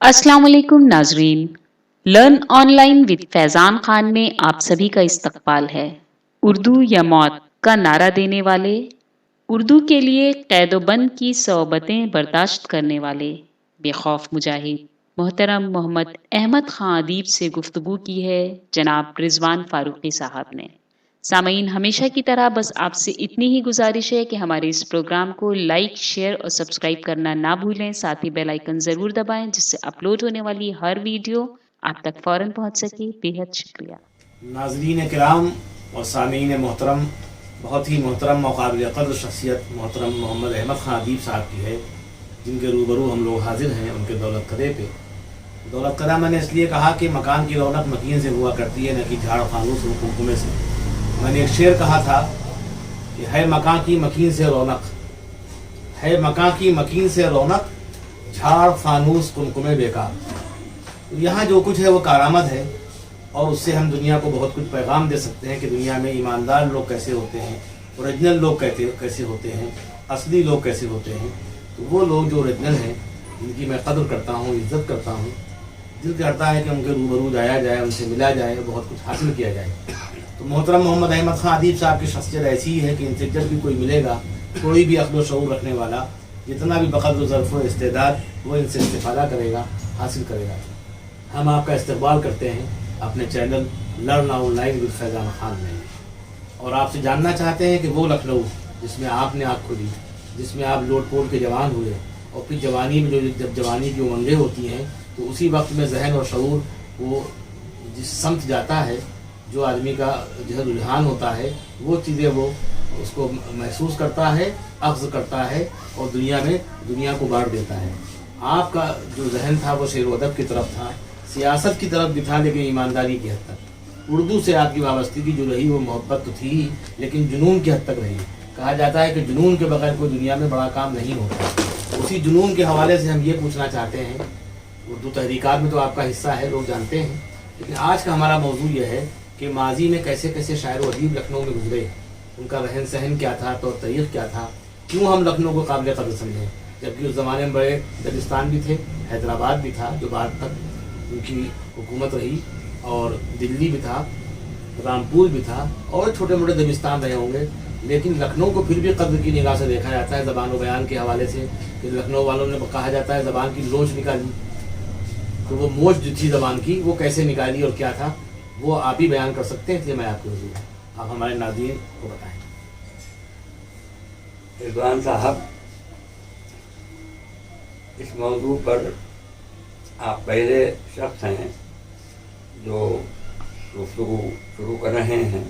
السلام علیکم ناظرین، learn online with Faizan Khan میں آپ سبھی کا استقبال ہے۔ اردو یا موت کا نعرہ دینے والے، اردو کے لیے قید و بند کی صعوبتیں برداشت کرنے والے بے خوف مجاہد محترم محمد احمد خان ادیب سے گفتگو کی ہے جناب رضوان فاروقی صاحب نے۔ سامعین، ہمیشہ کی طرح بس آپ سے اتنی ہی گزارش ہے کہ ہمارے اس پروگرام کو لائک، شیئر اور سبسکرائب کرنا نہ بھولیں، ساتھ ہی بیل آئیکن ضرور دبائیں جس سے اپلوڈ ہونے والی ہر ویڈیو آپ تک فوراً پہنچ سکے۔ بے حد شکریہ۔ ناظرین کرام اور سامعین محترم، بہت ہی محترم و قابل قدر شخصیت محترم محمد احمد خان ادیب صاحب کی ہے، جن کے روبرو ہم لوگ حاضر ہیں ان کے دولت قدے پہ۔ دولت قدہ میں نے اس لیے کہا کہ مکان کی رونق مکین سے ہوا کرتی ہے، نہ کہ جھاڑ فانوس و قمقمے سے۔ میں نے ایک شعر کہا تھا کہ ہے مکان کی مکین سے رونق، ہے مکان کی مکین سے رونق، جھاڑ فانوس قمقمے بیکار۔ یہاں جو کچھ ہے وہ کارآمد ہے، اور اس سے ہم دنیا کو بہت کچھ پیغام دے سکتے ہیں کہ دنیا میں ایماندار لوگ کیسے ہوتے ہیں، اوریجنل لوگ کیسے ہوتے ہیں، اصلی لوگ کیسے ہوتے ہیں۔ تو وہ لوگ جو اوریجنل ہیں، جن کی میں قدر کرتا ہوں، عزت کرتا ہوں، دل کرتا ہے کہ ان کے روبرو جایا جائے، ان سے ملا جائے، بہت کچھ حاصل کیا جائے۔ تو محترم محمد احمد خان ادیب صاحب کی شخصیت ایسی ہی ہے کہ ان سے جب بھی کوئی ملے گا، کوئی بھی عقل و شعور رکھنے والا، جتنا بھی بقدر و ظرف و استعداد، وہ ان سے استفادہ کرے گا، حاصل کرے گا۔ ہم آپ کا استقبال کرتے ہیں اپنے channel learn online with Faizan Khan میں، اور آپ سے جاننا چاہتے ہیں کہ وہ لکھنؤ جس میں آپ نے آنکھ کھولی، جس میں آپ لوٹ پوٹ کے جوان ہوئے، اور پھر جوانی میں جب جوانی کی امنگیں ہوتی ہیں تو اسی وقت میں ذہن اور شعور وہ جس سمت جاتا ہے، جو آدمی کا جو رجحان ہوتا ہے، وہ چیزیں وہ اس کو محسوس کرتا ہے، اخذ کرتا ہے، اور دنیا کو بانٹ دیتا ہے۔ آپ کا جو ذہن تھا وہ شعر و ادب کی طرف تھا، سیاست کی طرف بھی تھا، لیکن ایمانداری کی حد تک۔ اردو سے آپ کی وابستگی جو رہی وہ محبت تو تھی ہی، لیکن جنون کی حد تک رہی۔ کہا جاتا ہے کہ جنون کے بغیر کوئی دنیا میں بڑا کام نہیں ہوتا۔ اسی جنون کے حوالے سے ہم یہ پوچھنا چاہتے ہیں، اردو تحریکات میں تو آپ کا حصہ ہے، لوگ جانتے ہیں، لیکن آج کا ہمارا موضوع یہ ہے کہ ماضی میں کیسے کیسے شاعر و ادیب لکھنؤ میں گزرے، ان کا رہن سہن کیا تھا، طور طریق کیا تھا، کیوں ہم لکھنؤ کو قابل قدر سمجھیں، جبکہ اس زمانے میں بڑے دبستان بھی تھے، حیدرآباد بھی تھا جو بعد تک ان کی حکومت رہی، اور دلی بھی تھا، رامپور بھی تھا، اور چھوٹے موٹے دبستان رہے ہوں گے، لیکن لکھنؤ کو پھر بھی قدر کی نگاہ سے دیکھا جاتا ہے زبان و بیان کے حوالے سے، کہ لکھنؤ والوں نے کہا جاتا ہے زبان کی لوچ نکالی۔ تو وہ موج جو تھی زبان کی وہ کیسے نکالی اور کیا تھا، وہ آپ ہی بیان کر سکتے ہیں، اس لیے میں آپ کو حضور آپ ہمارے ناظرین کو بتائیں۔ رضوان صاحب، اس موضوع پر آپ پہلے شخص ہیں جو گفتگو شروع کر رہے ہیں،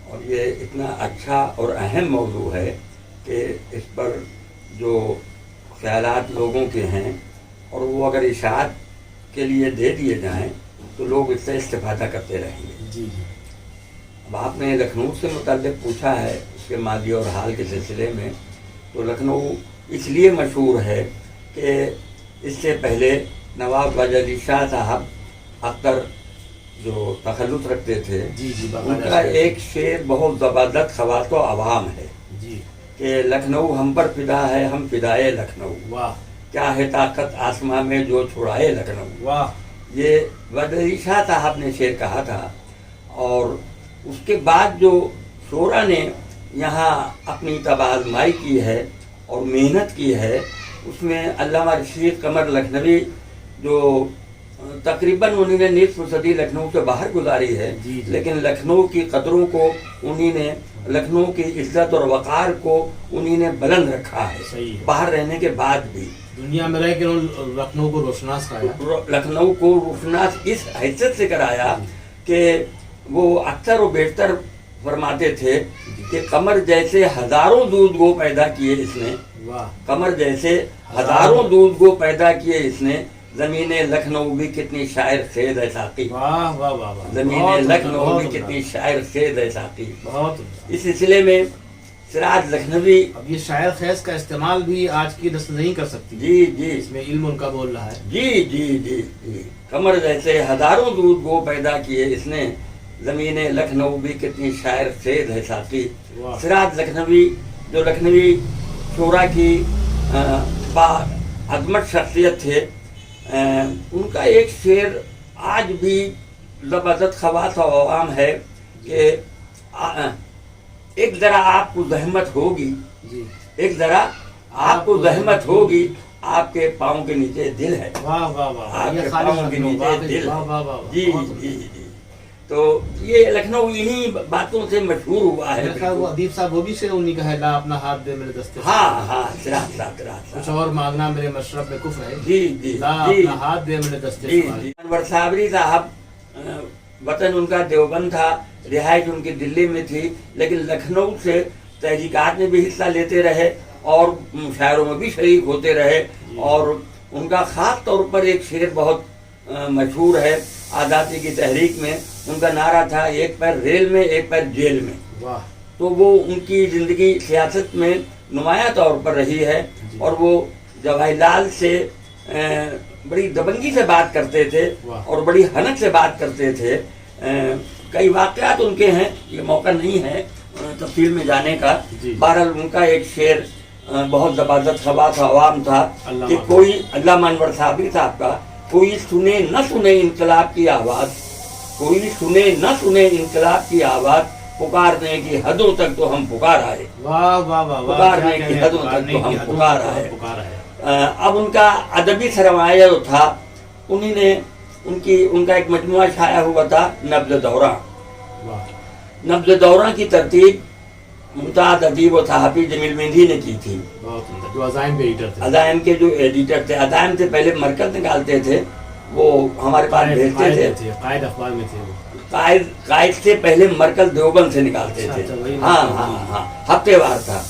اور یہ اتنا اچھا اور اہم موضوع ہے کہ اس پر جو خیالات لوگوں کے ہیں اور وہ اگر اشاعت کے لیے دے دیے جائیں تو لوگ اس سے استفادہ کرتے رہیں گے۔ جی جی۔ اب آپ نے لکھنؤ سے متعلق پوچھا ہے، اس کے ماضی اور حال کے سلسلے میں، تو لکھنؤ اس لیے مشہور ہے کہ اس سے پہلے نواب واجد علی شاہ صاحب اختر جو تخلص رکھتے تھے، جی جی، ان کا ایک شعر بہت زبردست خواص و عوام ہے جی کہ لکھنؤ ہم پر فدا ہے، ہم فدائے لکھنؤ، واہ کیا ہے طاقت آسماں میں جو چھڑائے لکھنؤ۔ واہ، یہ واجد علی شاہ صاحب نے شعر کہا تھا، اور اس کے بعد جو شعراء نے یہاں اپنی تبازمائی کی ہے اور محنت کی ہے، اس میں علامہ رشید قمر لکھنوی جو تقریباً انہوں نے نصف صدی لکھنؤ سے باہر گزاری ہے، جی جی، لیکن لکھنؤ کی قدروں کو انہی نے، لکھنؤ کی عزت اور وقار کو انہی نے بلند رکھا ہے، صحیح ہے، باہر رہنے کے بعد بھی دنیا میں رہ کے لکھنؤ کو روشناس کرایا۔ لکھنؤ کو روشناس اس حیثیت سے کرایا کہ وہ اکثر و بیشتر فرماتے تھے کہ قمر جیسے ہزاروں دودھ گو پیدا کیے اس نے، واہ، قمر جیسے ہزاروں دودھ گو پیدا کیے اس نے، زمین لکھنؤ بھی کتنی شاعر خیز ہے ساقی، واہ واہ واہ واہ، زمین لکھنؤ بھی کتنی شاعر خیز ہے ساقی۔ بہت۔ اس سلسلے میں سراج لکھنوی، اب یہ شاعر خیز کا استعمال بھی آج کی نسل نہیں کر سکتی، جی جی اس میں علم ان کا بول رہا ہے۔ جی جی جی جی، قمر جیسے ہزاروں دودھ گو پیدا کیے اس نے، زمین لکھنؤ بھی کتنی شاعر خیز ہے ساقی۔ سراج لکھنوی جو لکھنوی شعراء کی با عظمت شخصیت تھے، ان کا ایک شعر آج بھی زبردست خواص و عوام ہے کہ ایک ذرا آپ کو زحمت ہوگی، جی ایک ذرا آپ کو زحمت ہوگی، آپ کے پاؤں کے نیچے دل ہے، واہ واہ واہ، آپ یہ کے خالص پاؤں کے لکھنؤ، نیچے واقعی، دل واہ ہے۔ واہ واہ، جی بہت جی جی، تو یہ لکھنؤ انہی باتوں سے مشہور ہوا ہے۔ میرے خیال وہ ادیب صاحب وہ بھی شعر انہی کا ہے، لا اپنا ہاتھ دے میرے دستے سے، ہاں ہاں، سراج ساتھ رات کچھ اور مانگنا میرے مشرب میں کفر ہے، جی جی لا جی اپنا ہاتھ دے میرے دستے جی سے۔ جی۔ انور صابری صاحب وطن ان کا دیوبند تھا، رہائش ان کی دلی میں تھی، لیکن لکھنؤ سے تحریکات میں بھی حصہ لیتے رہے اور مشاعروں میں بھی شریک ہوتے رہے، اور ان کا خاص طور پر ایک شعر بہت مشہور ہے آزادی کی تحریک میں، ان کا نعرہ تھا ایک پیر ریل میں ایک پیر جیل میں۔ واہ، تو وہ ان کی زندگی سیاست میں نمایاں طور پر رہی ہے، اور وہ جواہر لال سے بڑی دبنگی سے بات کرتے تھے اور بڑی حنک سے بات کرتے تھے۔ کئی واقعات ان کے ہیں، یہ موقع نہیں ہے تفصیل میں جانے کا۔ بہرحال ان کا ایک شعر بہت زبردست خواص عوام تھا کہ کوئی، علامہ انور صابری صاحب کا، کوئی سنے نہ سنے انقلاب کی آواز، کوئی سنے نہ سنے انقلاب کی آواز، پکارنے کی حدوں تک تو ہم پکار آئے، واہ واہ واہ، پکارنے کی حدوں تک تو ہم پکار آئے۔ اب ان کا ادبی سرمایہ جو تھا، انہی نے ان کا ایک مجموعہ شائع ہوا تھا نبض دوراں۔ نبض دوراں کی ترتیب ممتاز ادیب و صحافی جمیل مہندی نے کی تھی، جو عزائم کے ایڈیٹر تھے، عزائم کے جو ایڈیٹر تھے۔ عزائم سے پہلے مرکز نکالتے تھے، وہ ہمارے پاس بھیجتے تھے، قائد اخبار میں تھے وہ، قائد سے پہلے مرکز دیوبند سے نکالتے تھے، ہاں ہاں ہاں، ہفتے وار تھا۔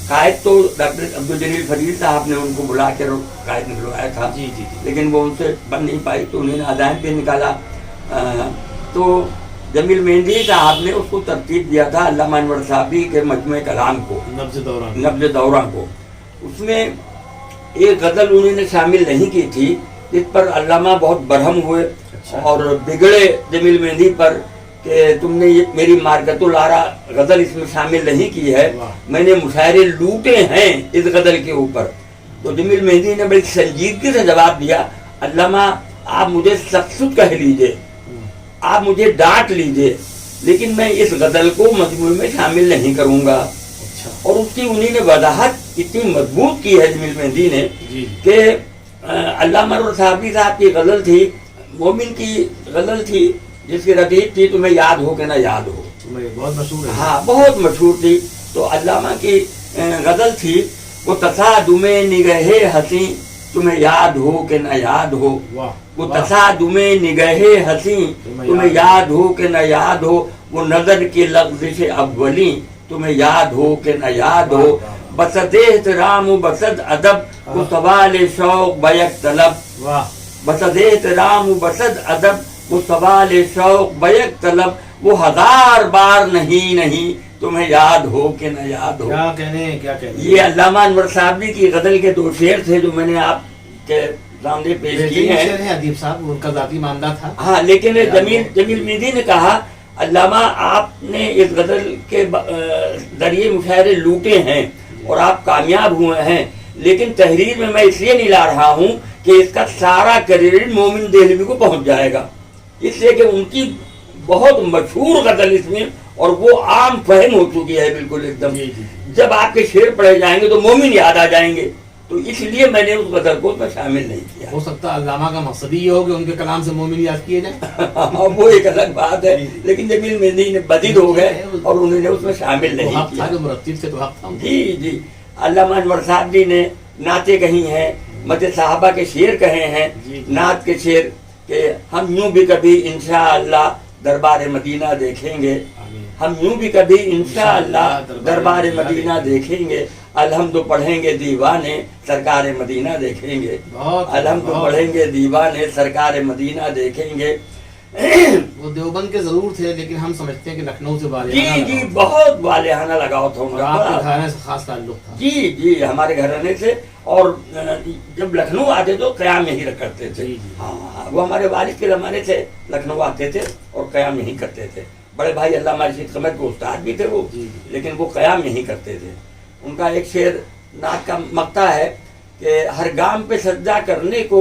قائد تو ڈاکٹر عبدالجلیل فرید صاحب نے ان کو بلا کے قائد نکلوایا تھا، لیکن وہ ان سے بن نہیں پائی تو انہوں نے عزائم پہ نکالا۔ تو جمیل مہندی صاحب نے اس کو ترتیب دیا تھا علامہ انور صابری کے مجموعہ کلام کو، نبض دوراں کو۔ اس میں ایک غزل انہوں نے شامل نہیں کی تھی، جس پر علامہ بہت برہم ہوئے اور بگڑے جمیل مہندی پر کہ تم نے یہ میری مارکت الارا غزل اس میں شامل نہیں کی ہے، میں نے مشاعرے لوٹے ہیں اس غزل کے اوپر۔ تو جمیل مہندی نے بڑی سنجیدگی سے جواب دیا، علامہ آپ مجھے سخت کہہ لیجئے، آپ مجھے ڈانٹ لیجئے، لیکن میں اس غزل کو مجموعے میں شامل نہیں کروں گا۔ اور اس کی انہی نے وضاحت اتنی مضبوط کی ہے جمیل مہندی نے کہ علامہ انور صابری صاحب کی غزل تھی، مومن کی غزل تھی، جس کی ردیف تھی تمہیں یاد ہو کہ نہ یاد ہو، بہت مشہور ہے، ہاں بہت مشہور تھی۔ تو علامہ کی غزل تھی وہ تصادم نگہ حسیں تمہیں یاد ہو کہ نہ یاد ہو، وہ تصادم نگہ حسیں تمہیں یاد ہو کہ نہ یاد ہو، وہ نظر کی لغزش اولی تمہیں یاد ہو کہ نہ یاد ہو، بسد احترام و بسد ادب وہ سوال شوق بیک طلب، بسد احترام و بسد ادب وہ سوال شوق بیک طلب، وہ ہزار بار نہیں تمہیں یاد ہو کہ نہ یاد ہو۔ کیا کہنے۔ یہ علامہ انور صابری کی غزل کے دو شعر تھے جو میں نے آپ کے سامنے پیش کیے ہیں۔ ادیب صاحب ان کا ذاتی معاملہ تھا، ہاں، لیکن جمیل مہندی نے کہا علامہ آپ نے اس غزل کے ذریعے مشاعرے لوٹے ہیں اور آپ کامیاب ہوئے ہیں، لیکن تحریر میں میں اس لیے نہیں لا رہا ہوں کہ اس کا سارا کریڈٹ مومن دہلوی کو پہنچ جائے گا، اس لیے کہ ان کی بہت مشہور غزل اس میں اور وہ عام فہم ہو چکی ہے بالکل ایک دم۔ جب آپ کے شعر پڑھے جائیں گے تو مومن یاد آ جائیں گے، تو اس لیے میں نے اس غزل کو شامل نہیں کیا۔ ہو سکتا ہے علامہ کا مقصد یہ ہو کہ ان کے کلام سے مومن یاد کیے جائیں، وہ ایک الگ بات ہے، لیکن جمیل مہندی نے بدید ہو گئے اور انہوں نے اس میں شامل نہیں کیا۔ مرتب سے تو حق تھا۔ جی، علامہ انور صابری نے نعتیں کہی ہیں، مدح صحابہ کے شعر کہے ہیں، نعت کے شعر کہ ہم یوں بھی کبھی انشاءاللہ دربار مدینہ دیکھیں گے، ہم یوں بھی کبھی انشاءاللہ دربار مدینہ دیکھیں گے، الحمد پڑھیں گے دیوانے سرکار مدینہ دیکھیں گے، الحمد پڑھیں گے دیوانے سرکار مدینہ دیکھیں گے۔ وہ دیوبند کے ضرور تھے، لیکن ہم سمجھتے ہیں کہ لکھنؤ سے جی بہت والہانہ لگاؤ تھا ان کا، آپ کے گھرانے سے خاص تعلق تھا۔ جی ہمارے گھرانے سے، اور جب لکھنؤ آتے تو قیام یہی کرتے تھے۔ ہاں، وہ ہمارے والد کے زمانے سے لکھنؤ آتے تھے اور قیام یہی کرتے تھے۔ بڑے بھائی علامہ رشید قمر کے استاد بھی تھے وہ، لیکن وہ قیام یہی کرتے تھے۔ ان کا ایک شعر نعت کا مقطع ہے کہ ہر گام پہ سجدہ کرنے کو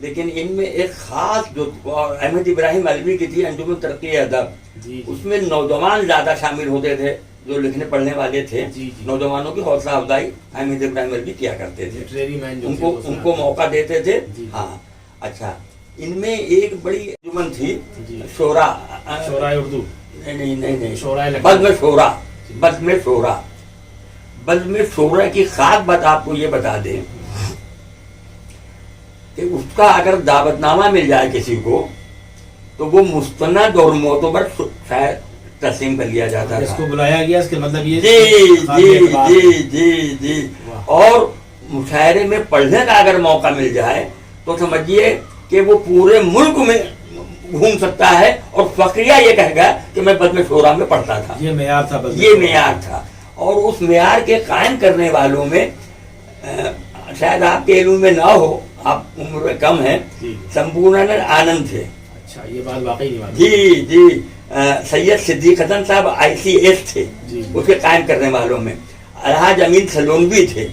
لیکن ان میں ایک خاص جو احمد ابراہیم علوی کی تھی انجمن ترقی ادب، اس میں نوجوان زیادہ شامل ہوتے تھے جو لکھنے پڑھنے والے تھے، نوجوانوں کی حوصلہ افزائی احمد ابراہیم علوی کیا کرتے تھے، ان کو موقع دیتے تھے. ہاں اچھا، ان میں ایک بڑی انجمن تھی شورا، شورائے اردو، نہیں شورائے بزم شورا، بزم شورا. بزم شورا کی خاص بات آپ کو یہ بتا دیں کہ اس کا اگر دعوت نامہ مل جائے کسی کو تو وہ مستند اور معتبر شاید تسلیم کر لیا جاتا اس تھا. کو بلایا گیا، اس کے مطلب یہ جی اور مشاعرے میں پڑھنے کا اگر موقع مل جائے تو سمجھیے کہ وہ پورے ملک میں گھوم سکتا ہے اور فقریہ یہ کہے گا کہ میں بزم شورا میں پڑھتا تھا. یہ معیار تھا، یہ معیار تھا. اور اس معیار کے قائم کرنے والوں میں شاید آپ کے علم میں نہ ہو، آپ عمر میں کم ہیں، سمپورنانند آنند تھے. اچھا، یہ بات واقعی نہیں معلوم. جی سید صدیق حسن صاحب ICS تھے، اس کے قائم کرنے والوں میں. الحاج امین سلونوی تھے،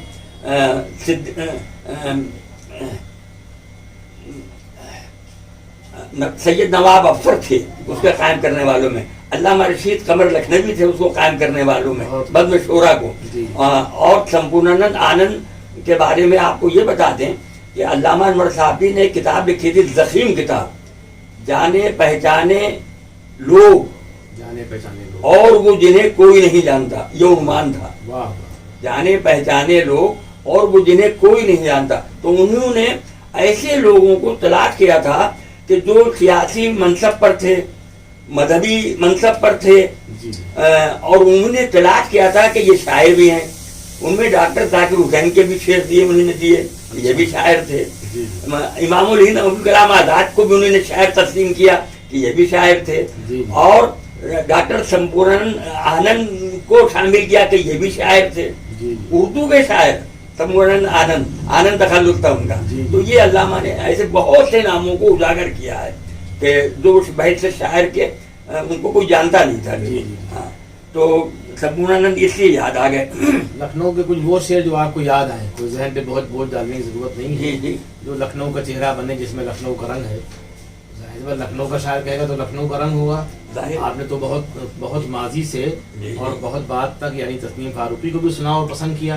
سید نواب افسر تھے اس کے قائم کرنے والوں میں. علامہ رشید قمر لکھنوی تھے اس کو قائم کرنے والوں میں، بزم شورا کو. اور سمپورنانند آنند کے بارے میں آپ کو یہ بتا دیں کہ علامہ انور صاحبی نے ایک کتاب لکھی تھی، ضخیم کتاب، جانے پہچانے لوگ اور وہ جنہیں کوئی نہیں جانتا. یہ عنوان تھا، جانے پہچانے لوگ اور وہ جنہیں کوئی نہیں جانتا. تو انہوں نے ایسے لوگوں کو تلاش کیا تھا کہ جو سیاسی منصب پر تھے، مذہبی منصب پر تھے، اور انہوں نے تلاش کیا تھا کہ یہ شاعر بھی ہیں. ان میں ڈاکٹر ذاکر حسین کے بھی شعر دیے انہوں نے دیے، یہ بھی شاعر تھے. امام الہند ابوالکلام آزاد کو بھی انہوں نے شاعر تسلیم کیا کہ یہ بھی شاعر تھے. اور ڈاکٹر سمپورنانند آنند کو شامل کیا کہ یہ بھی شاعر تھے. اردو کے شاعر سمپورنانند آنند تخلص تھا ان کا. تو یہ علامہ نے ایسے بہت سے ناموں کو اجاگر کیا ہے کہ جو بحث سے شاعر کے ان کو کوئی جانتا نہیں تھا. تو سمپورنانند اس لیے یاد آ گئے. لکھنؤ کے کچھ وہ شعر جو آپ کو یاد آئے، کوئی ذہن پہ بہت بوجھ ڈالنے کی ضرورت نہیں ہے، جو لکھنؤ کا چہرہ بنے، جس میں لکھنؤ کا رنگ ہے. لکھنؤ کا شاعر کہے گا تو لکھنؤ کا رنگ ہوگا. آپ نے تو بہت ماضی سے اور بہت بعد تک یعنی تسنیم فاروقی کو بھی سنا اور پسند کیا.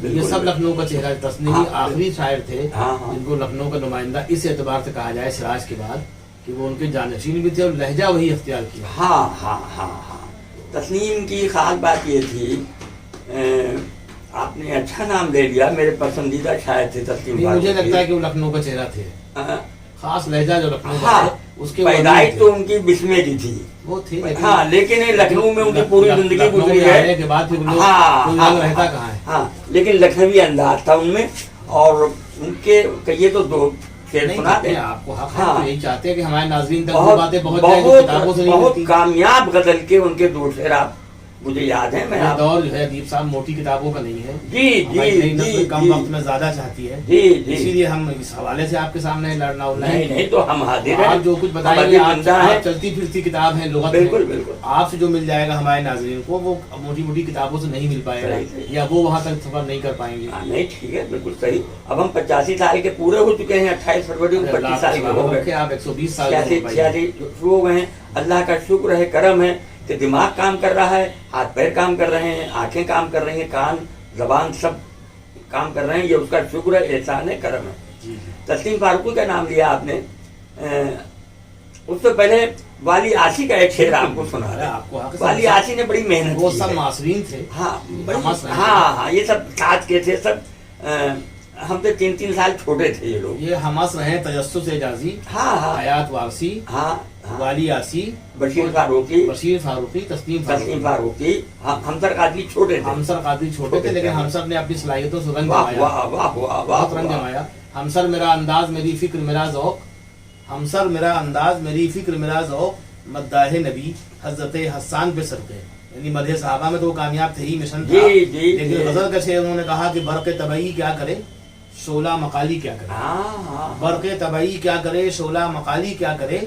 یہ سب لکھنؤ کا چہرہ. تسنیم آخری شاعر تھے جن کو لکھنؤ کا نمائندہ اس اعتبار سے کہا جائے سراج کے بعد کہ وہ ان کے جانشین بھی تھے اور لہجہ وہی اختیار کیا. تسنیم کی خاص بات یہ تھی، آپ نے اچھا نام لے لیا، میرے پسندیدہ شاعر تھے تسنیم فاروقی. مجھے لگتا ہے کہ وہ لکھنؤ کا چہرہ تھے. خاص لہجہ جو لکھنؤ کا ہے اس کے پیدائش تو ان کی بسمیری تھی، وہ تھی، لیکن لکھنؤ میں ان کی پوری زندگی گزری ہے. رہتا کہاں ہے. ہاں لیکن لکھنوی انداز تھا ان میں. اور ان کے یہ تو دو شعر سنا دیں آپ کو. یہی چاہتے ہیں کہ ہمارے ناظرین تک وہ باتیں پہنچ جائیں جو کتابوں سے نہیں بہت ملتی. کامیاب غزل کے ان کے دو شعر آپ مجھے یاد ہیں. میں دور جو ہے ادیب صاحب موٹی کتابوں کا نہیں ہے. جی کم وقت میں زیادہ چاہتی ہے، اسی لیے ہم اس حوالے سے آپ کے سامنے لڑنا نہیں تو ہم حاضر ہیں. آپ جو کچھ بتائیں گے، آپ چلتی پھرتی کتاب ہے لغت. بالکل بالکل آپ سے جو مل جائے گا ہمارے ناظرین کو وہ موٹی موٹی کتابوں سے نہیں مل پائے گا، یا وہ وہاں تک سفر نہیں کر پائیں گے. نہیں ٹھیک ہے، بالکل صحیح. اب ہم 85 سال کے پورے ہو چکے ہیں. 28 فروری 25 سال کے ہو گئے. آپ 120 سال 86 شروع ہو گئے ہیں. اللہ کا شکر ہے، کرم ہے کہ دماغ کام کر رہا ہے، ہاتھ پیر کام کر رہے ہیں، آنکھیں کام کر رہی ہیں، کان زبان سب کام کر رہے ہیں. یہ اس کا شکر ہے، احسان ہے، کرم ہے. تسنیم فاروقی کا نام لیا آپ نے. اس سے پہلے والی آسی کا ایک شعر آپ کو سنا رہا ہے. والی آسی نے بڑی محنت کی. وہ سب معاصرین تھے. ہاں یہ سب ساتھ کے تھے. سب ہم سے 3 سال چھوٹے تھے یہ لوگ. یہ ہمس رہے تجسس اعجازی، حیات وارسی، والی آسی، بشیر فاروقی، تسنیم فاروقی. ہمسر قادری چھوٹے تھے، لیکن ہمسر نے اپنی صلاحیتوں سے رنگ جمایا. ہمسر میرا انداز میری فکر میرا ذوق، ہمسر میرا انداز میری فکر میرا ذوق، مداح نبی حضرت حسان پہ صدقے. یعنی مدح صحابہ میں تو وہ کامیاب تھے ہی، مشن تھا. لیکن غزل کا شعر انہوں نے کہا کہ برق طبعی کیا کرے، شعلہ مقالی کیا کرے. برق طبعی کیا کرے، شعلہ مقالی کیا کرے،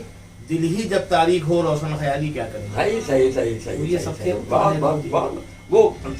دل ہی جب تاریخ ہو روشن خیالی کیا کرے. صحیح. یہ سب تھے. وہ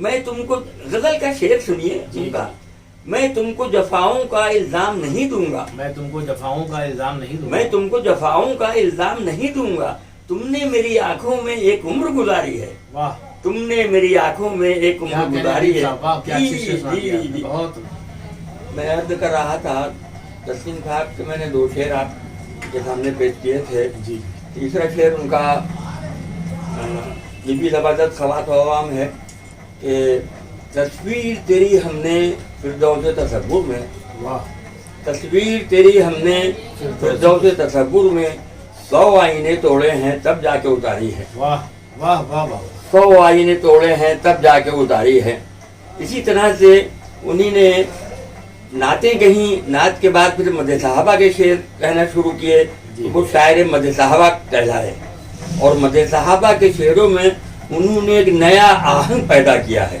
میں تم کو غزل کا شعر سنیے ان کا، میں تم کو جفاؤں کا الزام نہیں دوں گا، میں تم کو جفاؤں کا الزام نہیں دوں گا، میں تم کو جفاؤں کا الزام نہیں دوں گا، تم نے میری آنکھوں میں ایک عمر گزاری ہے، واہ تم نے میری آنکھوں میں ایک کیا عمر کہنے گزاری ہے۔ واہ کیا اچھی شعر سنا دیا آپ نے، جی۔ بہت میں عرض کر رہا تھا تسلیم صاحب کہ میں نے 2 شعر آپ کے سامنے پیش کیے تھے، جی تیسرا شعر ان کا یہ بھی زبردست خواص و عوام ہے کہ تصویر تیری ہم نے فردوس تصور میں، واہ تصویر تیری ہم نے فردوس تصور میں 100 آئینے توڑے ہیں تب جا کے اتاری ہے، واہ واہ واہ واہ 100 آئینے توڑے ہیں تب جا کے اتاری ہے۔ اسی طرح سے انہی نے نعتیں کہیں، نعت کے بعد پھر مدح صحابہ کے شعر کہنا شروع کیے، وہ شاعر مدح صحابہ کہلائے، اور مدح صحابہ کے شعروں میں انہوں نے ایک نیا آہنگ پیدا کیا ہے،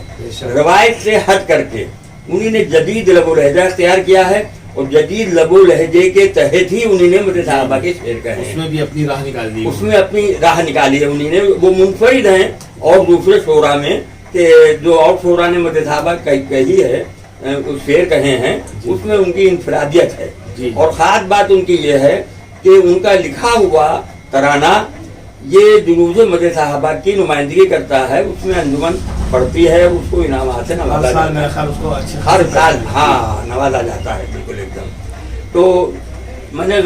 روایت سے ہٹ کر کے انہوں نے جدید لب و لہجہ اختیار کیا ہے، اور جدید لب و لہجے کے تحت ہی انہوں نے مدح صحابہ کے شعر کہے اس ہیں، میں بھی اپنی راہ نکال دی، اس میں اپنی راہ نکالی ہے انہوں نے۔ وہ منفرد ہیں اور دوسرے شعراء میں، کہ جو اور شعراء نے مدح صحابہ کہی ہے، شعر کہے ہیں، اس میں ان کی انفرادیت ہے، اور خاص بات ان کی یہ ہے کہ ان کا لکھا ہوا ترانہ یہ جلوس مدح صحابہ کی نمائندگی کرتا ہے، اس میں انجمن پڑتی ہے، اس کو انعامات سے نوازا ہر سال جاتا میرا ہے، خیال اس کو اچھے ہر سال ہاں نوازا جاتا ہے، بالکل ایک دم۔ تو میں نے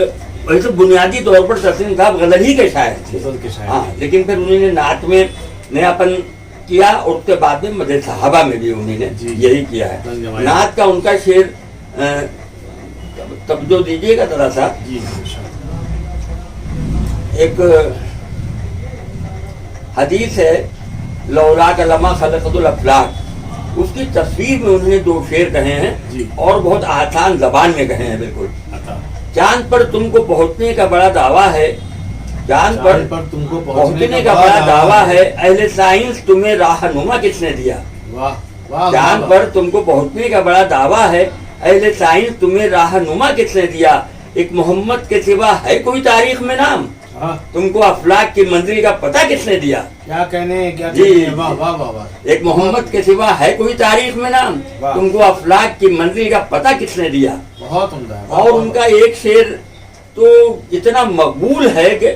ویسے بنیادی طور پر تسلیم صاحب غزل ہی کے شاعر تھے، غزل کے شاعر، ہاں، لیکن پھر انہوں نے نعت میں نیاپن کیا، اور اس کے بعد میں مدح صحابہ میں بھی انہوں نے یہی کیا ہے۔ نعت کا ان کا شعر توجہ دیجیے گا ذرا سا، جی ایک حدیث ہے لولاک لما خلقت الافلاک، اس کی تصویر میں انہوں نے 2 شعر کہے ہیں، اور بہت آسان زبان میں کہے ہیں بالکل۔ چاند پر تم کو پہنچنے کا بڑا دعویٰ ہے، چاند پر تم کو پہنچنے کا بڑا دعویٰ ہے، اہل سائنس تمہیں رہنما کس نے دیا، چاند پر تم کو پہنچنے کا بڑا دعویٰ ہے، اہل سائنس تمہیں رہنما کس نے دیا، ایک محمد کے سوا ہے کوئی تاریخ میں نام، تم کو افلاک کی منزل کا پتہ کس نے دیا، کیا کہنے واہ واہ واہ واہ، ایک محمد کے سوا ہے کوئی تاریخ میں نام، تم کو افلاک کی منزل کا پتہ کس نے دیا۔ بہت عمدہ ہے، اور ان کا ایک شعر تو اتنا مقبول ہے کہ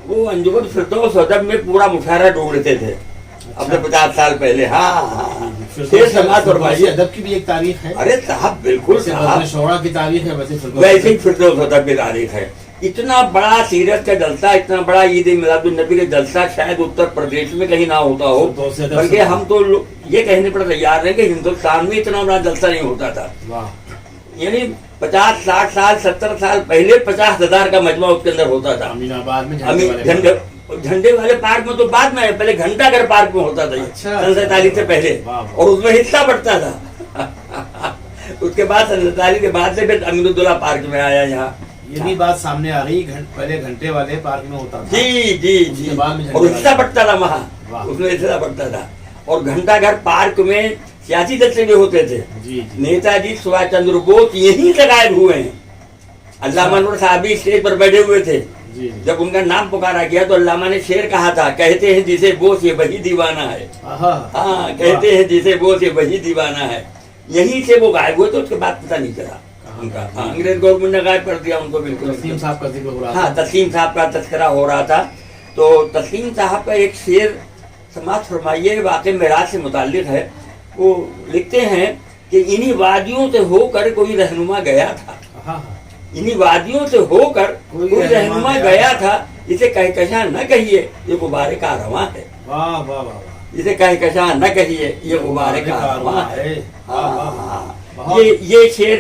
وہ انجمن فردوس ادب میں پورا مشاعرہ ڈھونڈتے تھے اپنے 50 سال پہلے۔ ہاں شعر سماعت فرمائیے، ادب کی بھی ایک تاریخ ہے، ارے صاحب بالکل صاحب، شعراء کی تاریخ ہے، ویسے ہی فردوس ادب کی تاریخ ہے۔ اتنا بڑا سیرت کا جلسہ، اتنا بڑا عید میلاد النبی کا جلسہ شاید اتر پردیش میں کہیں نہ ہوتا ہو، بلکہ ہم تو یہ کہنے پر تیار ہیں کہ ہندوستان میں اتنا بڑا جلسہ نہیں ہوتا تھا، یعنی 50 60 سال 70 سال پہلے 50,000 کا مجمع اس کے اندر ہوتا تھا، امین آباد میں جھنڈے والے پارک میں تو بعد میں پہلے گھنٹہ گھر پارک میں ہوتا تھا، 47 سے پہلے، اور اس میں حصہ بڑھتا تھا، اس کے بعد 47 کے بعد سے پھر امین الدولہ پارک میں آیا یہاں، یہ بھی بات سامنے آ گئی، پہلے گھنٹے والے پارک میں ہوتا تھا، جی جی جی، اور حصہ بڑھتا تھا وہاں، اس میں حصہ بڑھتا تھا، اور گھنٹہ گھر پارک میں سیاسی جلسے بھی ہوتے تھے، نیتا جی سبھاش چندر بوس یہیں سے غائب ہوئے ہیں، علامہ انور صاحب اسٹیج پر بیٹھے ہوئے تھے، جب ان کا نام پکارا گیا تو علامہ نے شعر کہا تھا، کہتے ہیں جسے بوس یہ وہی دیوانہ ہے، ہاں کہتے ہیں جسے بوس یہ وہی دیوانہ ہے، یہیں سے وہ غائب ہوئے، تو اس کے بعد پتہ نہیں چلا ان کا، انگریز گورنمنٹ نے غائب کر دیا ان کو بالکل۔ تسلیم صاحب کا ذکر ہو رہا ہاں تسلیم صاحب کا تذکرہ ہو رہا تھا، تو تسلیم صاحب کا ایک شعر سماعت فرمائیے، واقع معراج سے متعلق ہے، وہ لکھتے ہیں کہ انہی وادیوں سے ہو کر کوئی رہنما گیا تھا، انہی وادیوں سے ہو کر کوئی رہنما گیا تھا، اسے کہکشاں نہ کہیے یہ غبار کارواں ہے، اسے کہکشاں نہ کہیے یہ غبار کارواں ہے۔ یہ شعر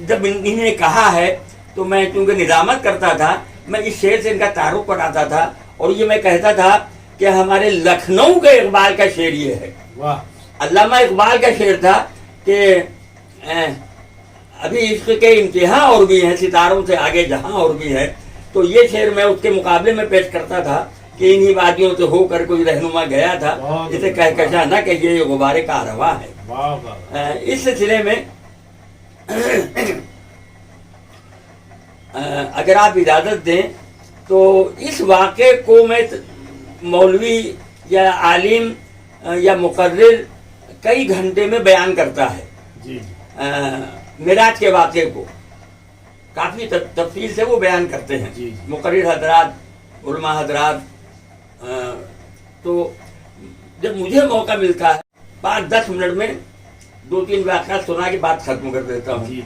جب انہوں نے کہا ہے تو میں چونکہ نظامت کرتا تھا، میں اس شعر سے ان کا تعارف کراتا تھا، اور یہ میں کہتا تھا کہ ہمارے لکھنؤ کے اقبال کا شعر یہ ہے۔ علامہ اقبال کا شعر تھا کہ ابھی عشق کے امتحان اور بھی ہیں، ستاروں سے آگے جہاں اور بھی ہے، تو یہ شعر میں اس کے مقابلے میں پیش کرتا تھا کہ انہی وادیوں سے ہو کر کوئی رہنما گیا تھا، اسے کہکشاں نہ کہیے یہ غبار کارواں ہے۔ اس سلسلے میں اگر آپ اجازت دیں تو اس واقعے کو میں مولوی یا عالم یا مقرر کئی گھنٹے میں بیان کرتا ہے جی معراج کے واقعے کو، کافی تفصیل سے وہ بیان کرتے ہیں جی مقرر حضرات، علماء حضرات۔ تو جب مجھے موقع ملتا ہے 5-10 منٹ میں 2-3 واقعات سنا کے بات ختم کر دیتا ہوں۔ جی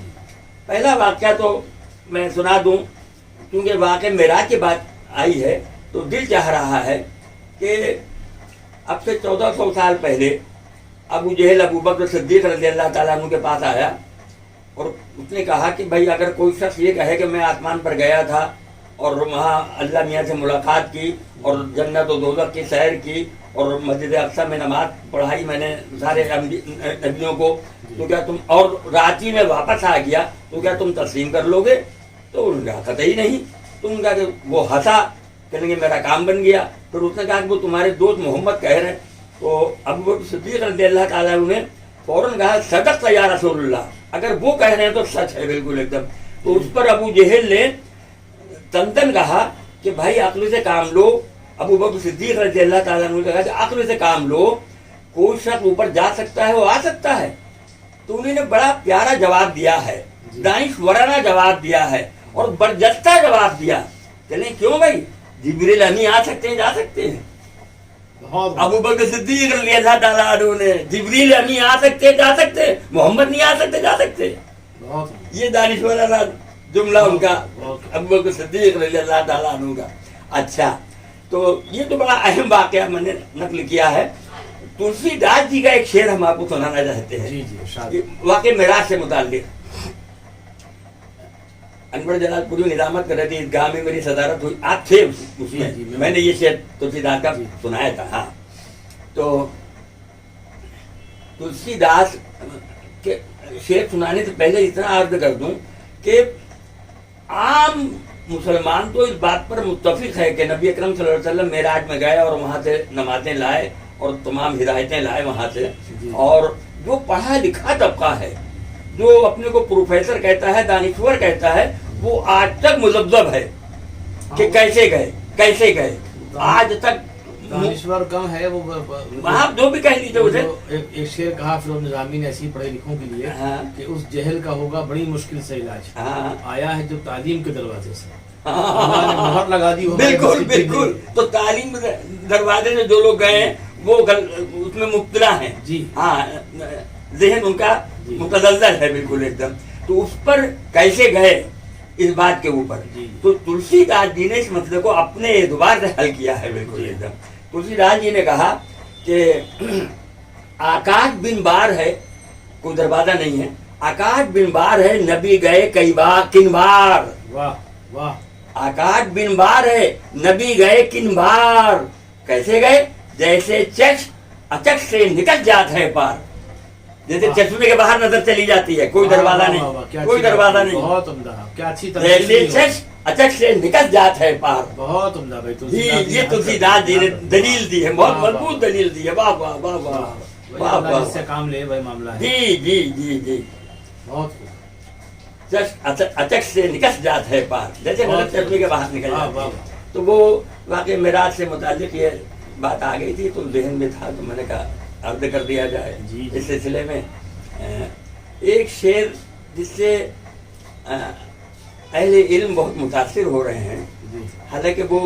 پہلا واقعہ تو میں سنا دوں، کیونکہ واقع معراج کی بات آئی ہے تو دل چاہ رہا ہے کہ اب سے 1400 سال پہلے ابو جہل ابو بکر صدیق رضی اللہ تعالیٰ عنہ کے پاس آیا اور اس نے کہا کہ بھائی اگر کوئی شخص یہ کہے کہ میں آسمان پر گیا تھا اور وہاں اللہ میاں سے ملاقات کی اور جنت و دوزخ کی سیر کی اور مسجد اقصی میں نماز پڑھائی میں نے سارے نبیوں کو، تو کیا تم، اور رات ہی میں واپس آ گیا تو کیا تم تسلیم کر لو گے؟ تو انہوں نے کہا قطعی نہیں۔ تو انہوں نے کہا کہ وہ ہنسا، کہنے کہ میرا کام بن گیا۔ پھر اس نے کہا کہ وہ تمہارے دوست محمد کہہ رہے ہیں۔ تو ابو بکر صدیق رضی اللہ تعالیٰ عنہ نے فوراً کہا صدقت یا رسول اللہ، اگر وہ کہہ رہے ہیں تو سچ ہے بالکل ایک دم۔ تو اس پر ابو جہل نے تن کہا کہ بھائی عقل سے کام لو۔ ابو بکر صدیق رضی اللہ تعالیٰ عنہ نے کہا کہ عقل سے کام لو، کوئی شخص اوپر جا سکتا ہے وہ آ سکتا ہے۔ تو انہوں نے بڑا پیارا جواب دیا ہے، دانشورانہ جواب دیا ہے اور برجستہ جواب دیا۔ چلیں کیوں بھائی، جبریل امی آ سکتے ہیں، جا سکتے ہیں۔ ابو بکر صدیق رضی اللہ تعالیٰ عنہ نے جبریل امی آ سکتے جا سکتے، محمد نہیں آ سکتے جا سکتے۔ یہ دانشورانہ جملہ ان کا، ابو بکر صدیق رضی اللہ تعالیٰ عنہ کا۔ اچھا، تو یہ تو بڑا اہم واقعہ میں نے نقل کیا ہے۔ تلسی داس جی کا ایک شعر ہم آپ کو سنانا چاہتے ہیں، واقع معراج سے متعلق۔ انور جلال پوری نظامت کر رہے تھے، اس گاہ میں میری صدارت ہوئی، آپ تھے اس میں نے یہ شعر تلسی داس کا سنایا تھا۔ ہاں، تو تلسی داس کے شعر سنانے سے پہلے اتنا عرض کر دوں کہ عام مسلمان تو اس بات پر متفق ہے کہ نبی اکرم صلی اللہ علیہ وسلم معراج میں گئے اور وہاں سے نمازیں لائے اور تمام ہدایتیں لائے وہاں سے، اور جو پڑھا لکھا طبقہ ہے، جو اپنے کو پروفیسر کہتا ہے، دانشور کہتا ہے، وہ آج تک مذبذب ہے کہ کیسے گئے آج تک دانشور کم ہے وہ، وہاں جو بھی کہہ لیجیے اسے۔ ایک شعر کہا فیروز نظامی نے ایسی پڑھے لکھوں کے لیے کہ اس جہل کا ہوگا بڑی مشکل سے علاج، آیا ہے جو تعلیم کے دروازے سے، اللہ نے مہر لگا دی۔ بالکل بالکل، تو تعلیم دروازے سے جو لوگ گئے ہیں وہ اس میں مبتلا ہیں، جی ہاں، ذہن ان کا متزلزل ہے بالکل ایک دم۔ تو اس پر کیسے گئے اس بات کے اوپر تو تلسی داس جی نے اس مسئلے کو اپنے اعتبار سے حل کیا ہے بالکل ایک دم۔ تلسی داس جی نے کہا کہ آکاش بن بار ہے، کوئی دروازہ نہیں ہے، آکاش بن بار ہے، نبی گئے کئی بار کن بار، واہ واہ، آکاش بن بار ہے، نبی گئے کن بار، کیسے گئے؟ جیسے چشم اچک سے نکل جاتا ہے پار، جیسے چشمے کے باہر نظر چلی جاتی ہے، کوئی دروازہ نہیں، کوئی دروازہ نہیں، بہت عمدہ، کیا اچھی جیسے چشم اچک سے نکل جاتا ہے پار، بہت عمدہ بھائی۔ جی یہ تلسی داس جی نے دلیل دی ہے، بہت مضبوط دلیل دی ہے، واہ واہ واہ واہ واہ واہ، اس سے کام لے بھائی معاملہ ہے، جی جی جی جی، بہت چشم اچک سے نکل جاتا ہے پار، جیسے نظر چشمے کے باہر نکل جاتی ہے۔ تو وہ واقعی معراج سے متعلق یہ بات آ گئی تھی تو ذہن میں تھا تو میں نے کہا عرض کر دیا جائے اس سلسلے میں۔ ایک شعر جس سے اہل علم بہت متاثر ہو رہے ہیں، حالانکہ وہ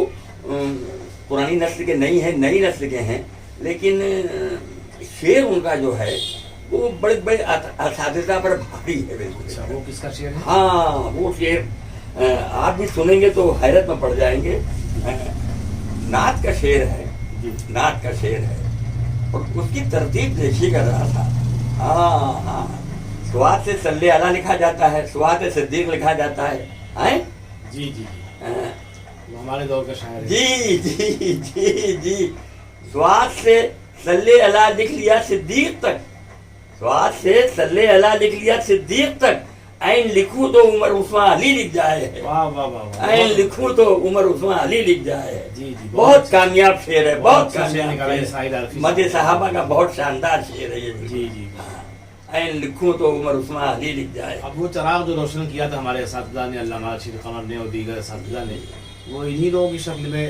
پرانی نسل کے نہیں ہیں، نئی نسل کے ہیں، لیکن شعر ان کا جو ہے وہ بڑے بڑے اساتذہ پر بھاری ہے بالکل۔ وہ کس کا شعر ہے؟ ہاں، وہ شعر آپ بھی سنیں گے تو حیرت میں پڑ جائیں گے۔ نعت کا شعر ہے، نعت کا شعر ہے، اور اس کی ترتیب دیکھیے گا ذرا سا۔ ہاں ہاں، سواد سے صلی علی لکھا جاتا ہے، سواد صدیق لکھا جاتا ہے، جی جی، وہ ہمارے دور کا شاعر ہے۔ جی جی جی جی، سواد سے صلی علی لکھ لیا صدیق تک، سواد سے صلی علی لکھ لیا صدیق تک، این لکھوں تو عمر عثمان علی لکھ جائے، این لکھوں تو عمر عثمان علی لکھ جائے۔ بہت کامیاب شعر ہے، بہت کامیاب، مدح صحابہ کا بہت شاندار شعر ہے یہ۔ جی جی، این لکھوں تو عمر عثمان علی لکھ جائے۔ اب وہ چراغ جو روشن کیا تھا ہمارے اساتذہ نے، علامہ رشید قمر نے اور دیگر اساتذہ نے، وہ انہی لوگوں کی شکل میں